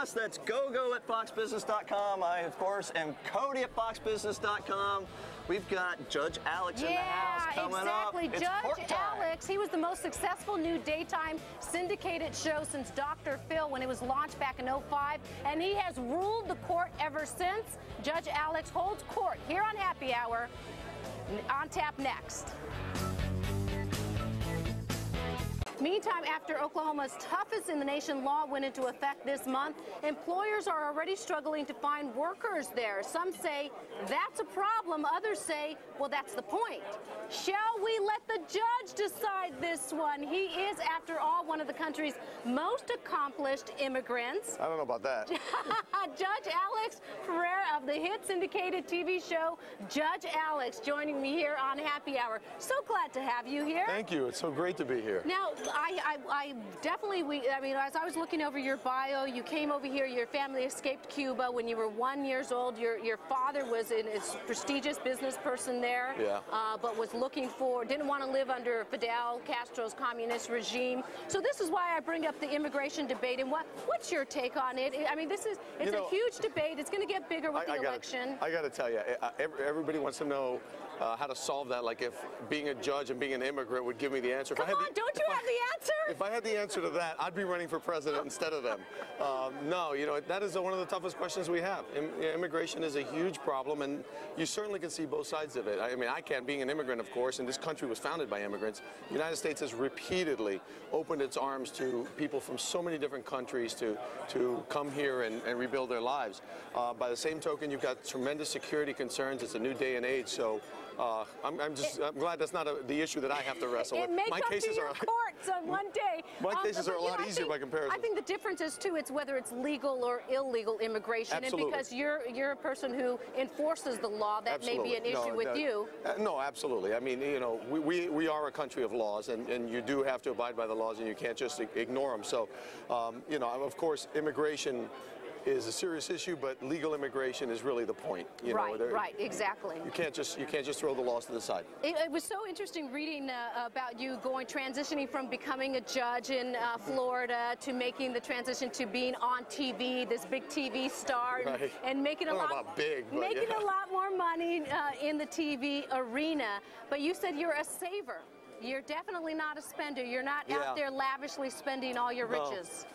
us. That's gogo@foxbusiness.com. I, of course, am Cody@foxbusiness.com. We've got Judge Alex in the house coming up. Exactly. Judge Alex, he was the most successful new daytime syndicated show since Dr. Phil when it was launched back in '05, and he has ruled the court ever since. Judge Alex holds court here on Happy Hour. On tap next. Meantime, after Oklahoma's toughest in the nation law went into effect this month, employers are already struggling to find workers there. Some say that's a problem. Others say, well, that's the point. Shall we let the judge decide this one? He is, after all, one of the country's most accomplished immigrants. I don't know about that. Judge Alex Ferrer of the hit syndicated TV show Judge Alex, joining me here on Happy Hour. So glad to have you here. Thank you. It's so great to be here. Now, I definitely, as I was looking over your bio, you came over here, your family escaped Cuba when you were 1 year old. Your father was a prestigious business person there, but was didn't want to live under Fidel Castro's communist regime. So this is why I bring up the immigration debate. And what's your take on it? I mean, it's a huge debate. It's going to get bigger with the election. I got to tell you, everybody wants to know how to solve that, like if being a judge and being an immigrant would give me the answer. Come on, don't you have the answer? If I had the answer to that, I'd be running for president instead of them. No, that is one of the toughest questions we have. Immigration is a huge problem, and you certainly can see both sides of it. I mean, I can, being an immigrant, of course, and this country was founded by immigrants. The United States has repeatedly opened its arms to people from so many different countries to come here and rebuild their lives. By the same token, you've got tremendous security concerns. It's a new day and age, so I'm glad that's not the issue that I have to wrestle with. My cases are courts on one day. My cases are a lot easier by comparison. I think the difference is too, it's whether it's legal or illegal immigration. Absolutely. And because you're a person who enforces the law, that may be an issue with you. No, absolutely. I mean, we are a country of laws, and you do have to abide by the laws, and you can't just ignore them. So, of course, immigration is a serious issue, but legal immigration is really the point. Right, exactly. You can't just throw the laws to the side. It was so interesting reading about you transitioning from becoming a judge in Florida to making the transition to being on TV, this big TV star, and making a lot more money in the TV arena. But you said you're a saver. You're definitely not a spender. You're not out there lavishly spending all your riches.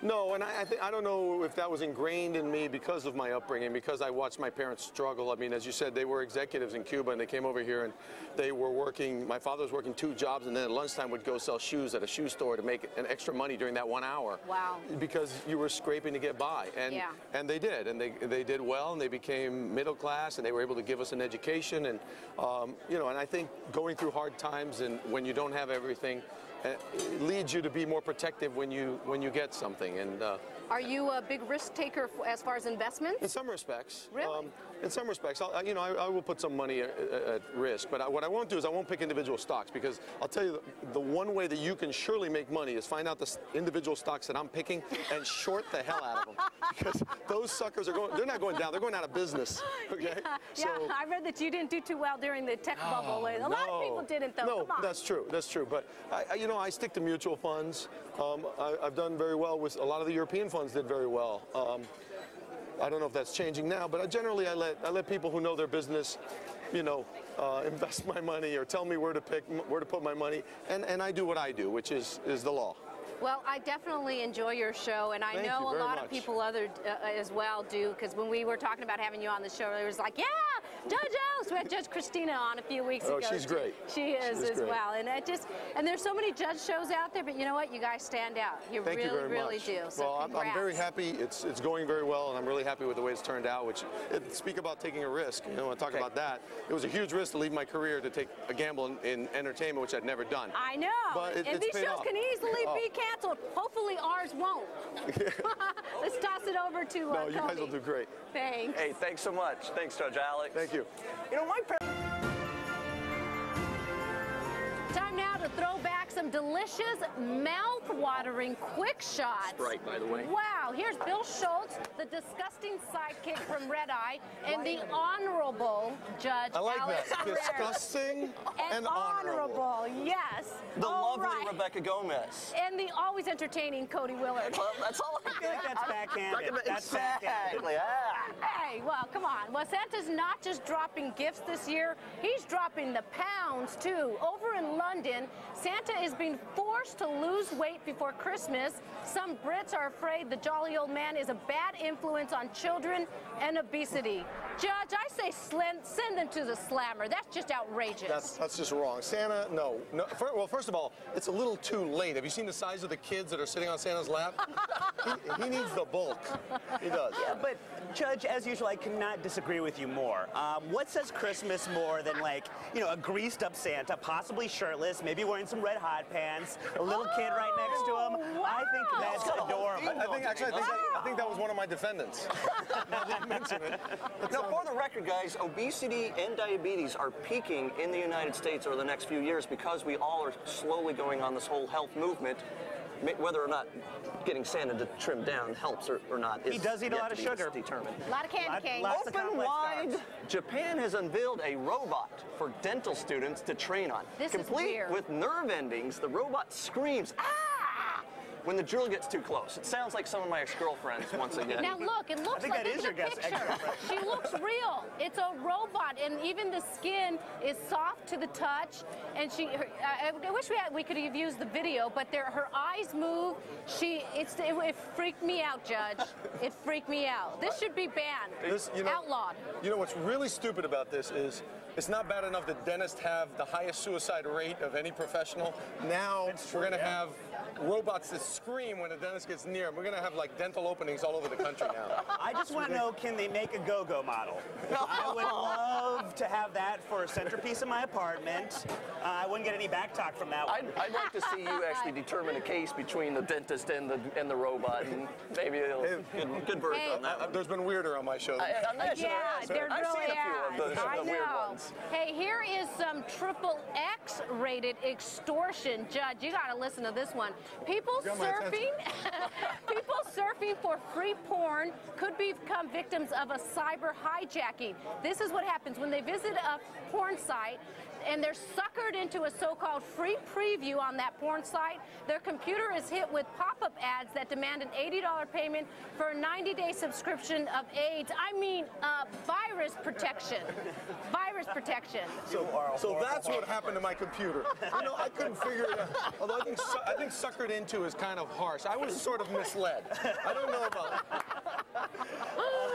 No, and I don't know if that was ingrained in me because of my upbringing, because I watched my parents struggle. I mean, as you said, they were executives in Cuba, and they came over here, and they were working, my father was working 2 jobs, and then at lunchtime would go sell shoes at a shoe store to make an extra money during that 1 hour. Wow. Because you were scraping to get by. And they did, and they did well, and they became middle class, and they were able to give us an education, and, and I think going through hard times and when you don't have everything, it leads you to be more protective when you get something. And are you a big risk taker as far as investments? In some respects. Really? In some respects, I will put some money at risk, but what I won't do is I won't pick individual stocks, because I'll tell you the one way that you can surely make money is find out the individual stocks that I'm picking and short the hell out of them, because those suckers they're not going down, they're going out of business. Okay? So, I read that you didn't do too well during the tech bubble. A lot of people didn't, though. No, come on. That's true. But I stick to mutual funds. I've done very well with a lot of the European funds. Did very well. I don't know if that's changing now, but generally I let people who know their business, invest my money or tell me where to put my money, and I do what I do, which is the law. Well, I definitely enjoy your show, and I know a lot of people as well do, because when we were talking about having you on the show, it was like, yeah, Judge Alex. We had Judge Christina on a few weeks ago. Oh, she's great. She is as well, and there's so many judge shows out there, but you know what? You guys stand out. You really do. So well, I'm very happy. It's going very well, and I'm really happy with the way it's turned out. Speak about taking a risk. I talk about that. It was a huge risk to leave my career to take a gamble in entertainment, which I'd never done. I know. But and these shows can easily be canceled. Hopefully ours won't. Let's toss it over to No, you guys will do great. Thanks. Hey, thanks so much. Thanks, Judge Alex. Thank you. My parents... Time now to throw back some delicious, mouth-watering quick shots. Sprite, by the way. Wow, here's Bill Schultz, the disgusting sidekick from Red Eye, and the honorable Judge I like Alex that. Ferrer. Disgusting And honorable, yes. The All lovely right. Rebecca Gomez. And the always entertaining Cody Willard. Well, that's all I feel like that's backhanded. That's backhanded. Exactly. Hey, well, come on. Well, Santa's not just dropping gifts this year, he's dropping the pounds, too. Over in London, Santa is being forced to lose weight before Christmas. Some Brits are afraid the jolly old man is a bad influence on children and obesity. Judge, I say send them to the slammer. That's just outrageous. That's just wrong. Santa, no. Well, first of all, it's a little too late. Have you seen the size of the kids that are sitting on Santa's lap? he needs the bulk. He does. Yeah, but Judge, as usual, I cannot disagree with you more. What says Christmas more than, like, you know, a greased up Santa, possibly shirtless, maybe wearing some red hot pants, a little kid right next to him? Wow. I think that's adorable. I think that was one of my defendants. Now that you mention it. Now, for the record, guys, obesity and diabetes are peaking in the United States over the next few years because we all are slowly going on this whole health movement. Whether or not getting Santa to trim down helps or not is He does eat a lot of sugar. Determined. A lot of candy cane. Lots of Open complex wide, carbs. Japan has unveiled a robot for dental students to train on. This is Complete weird. with nerve endings, the robot screams, "Ah!" when the drill gets too close. It sounds like some of my ex-girlfriends once again. Now look, it looks think like that is it's your a guess, picture. ex-girlfriend. She looks real. It's a robot, and even the skin is soft to the touch. And I wish we could have used the video, but her eyes move. It freaked me out, Judge. It freaked me out. This should be banned, outlawed. You know what's really stupid about this is it's not bad enough that dentists have the highest suicide rate of any professional. Now we're going to have robots that scream when a dentist gets near them. We're going to have like dental openings all over the country now. I just want to know, can they make a go-go model? I would love to have that for a centerpiece in my apartment. I wouldn't get any back talk from that one. I'd like to see you actually determine a case between the dentist and the robot, and maybe good verdict on that one. There's been weirder on my show. Yeah, there I've really seen a few of I the weird know. ones. Hey, here is some XXX rated extortion. Judge, you got to listen to this one. People surfing for free porn could become victims of a cyber hijacking. This is what happens when they visit a porn site and they're suckered into a so-called free preview on that porn site. Their computer is hit with pop-up ads that demand an $80 payment for a 90-day subscription of AIDS. I mean, virus protection. Virus protection. So that's what happened to my computer. You know, I couldn't figure it out. Although I think suckered into is kind of harsh. I was sort of misled. I don't know about it.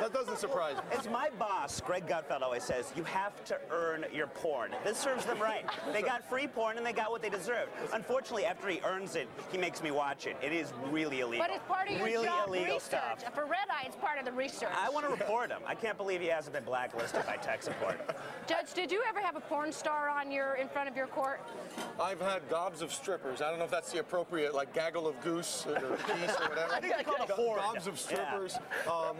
That doesn't surprise me. As my boss, Greg Gutfeld, always says, you have to earn your porn. This serves them right. They got free porn and they got what they deserved. Unfortunately, after he earns it, he makes me watch it. It is really illegal. But it's part of your really job illegal research. stuff. For Red Eye, it's part of the research. I want to report him. I can't believe he hasn't been blacklisted by tech support. Judge, did you ever have a porn star in front of your court? I've had gobs of strippers. I don't know if that's the appropriate, like, gaggle of goose or geese or whatever. I think they call it a horde. Gobs of strippers. Yeah.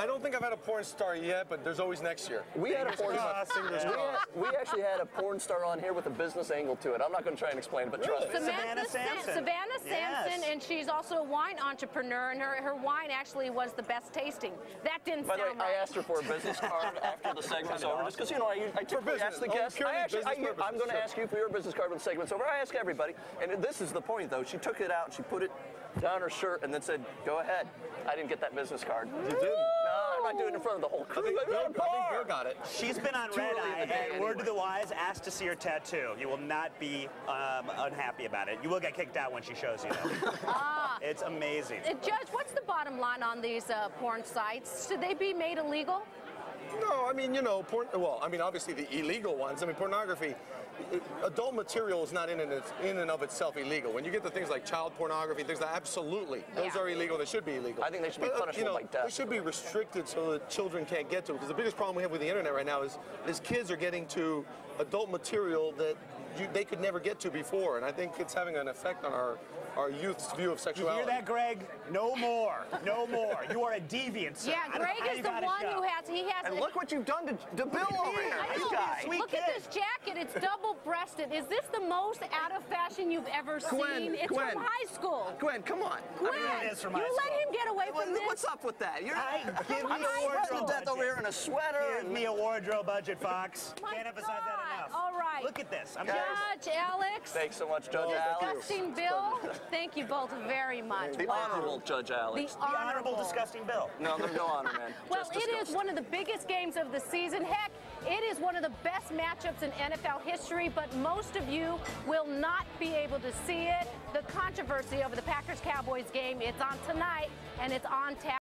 I don't think I've had a porn star yet, but there's always next year. We had a porn star. Fingers crossed. We actually had a porn star on here with a business angle to it. I'm not going to try and explain it, but trust me. Savannah Sampson. Yes. And she's also a wine entrepreneur, and her wine actually was the best tasting. That didn't By the way, sound right. I asked her for a business card after the segment's over, just because, you know, I typically ask the guests. I'm going to ask you for your business card when the segment's over. I ask everybody. And this is the point, though. She took it out, she put it down her shirt, and then said, go ahead. I didn't get that business card. You didn't? No, I'm not doing it in front of the whole crew. I think Bill got it. She's been on Red Eye, and word to the wise, ask to see her tattoo. You will not be unhappy about it. You will get kicked out when she shows you, though. It's amazing. Judge, what's the bottom line on these porn sites? Should they be made illegal? No, I mean, you know, obviously the illegal ones. I mean, pornography, adult material is not in and of itself illegal. When you get to things like child pornography, things like absolutely, those are illegal. They should be illegal. I think they should be punishable like death. They should be restricted so that children can't get to it. Because the biggest problem we have with the internet right now is kids are getting to adult material that they could never get to before, and I think it's having an effect on our our youth's view of You sexuality. hear that, Greg? No more. No more. You are a deviant, sir. Yeah, Greg is the one who has. And look what you've done to Bill over here. I This know. guy. Look at this jacket. It's double-breasted. Is this the most out of fashion you've ever seen? It's Gwen. from high school. Gwen, come on. Gwen, it is from you high let school. him get away from this? What's up with that? Give me I'm a sweating to wardrobe death over budget. here in a sweater. Give me a wardrobe budget, Fox. My Can't emphasize that God. enough. All right. Look at this. Judge Alex. Thanks so much, Judge Alex. Disgusting Bill. Thank you both very much. The Honorable Judge Alex. The The honorable, disgusting Bill. No, there's no honor, man. Well, Just it is disgusting. one of the biggest games of the season. Heck, it is one of the best matchups in NFL history, but most of you will not be able to see it. The controversy over the Packers-Cowboys game, it's on tonight, and it's on tap.